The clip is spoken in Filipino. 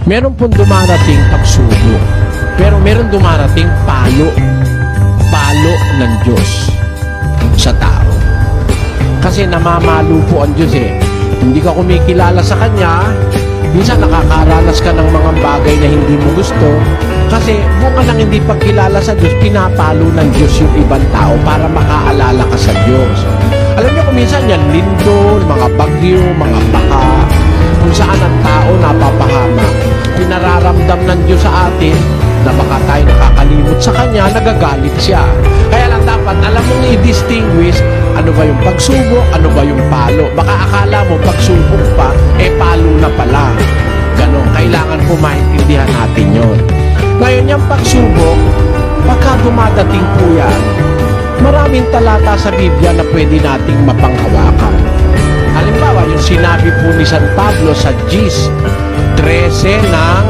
Meron pong dumarating pagsubok, pero meron dumarating palo ng Diyos sa tao. Kasi namamalo po ang Diyos eh. Hindi ka kumikilala sa Kanya, minsan nakakaranas ka ng mga bagay na hindi mo gusto, kasi bunga ng hindi pagkilala sa Diyos, pinapalo ng Diyos yung ibang tao para makaalala ka sa Diyos. Alam niyo kung minsan yan, lindol, mga bagyo, mga baka, kung saan ang tao napapahama, pinararamdam ng Diyos sa atin na baka tayo nakakalimot sa Kanya, nagagalit siya. Kaya lang dapat alam mong i-distinguish ano ba yung pagsubok, ano ba yung palo. Baka akala mo pagsubok pa, palo na pala. Ganon, kailangan po maintindihan natin yun. Ngayon yung pagsubok, pagka dumadating po yan, maraming talata sa Biblia na pwede nating mapanghawakan. Halimbawa, yung sinabi po ni San Pablo sa Gis 13 ng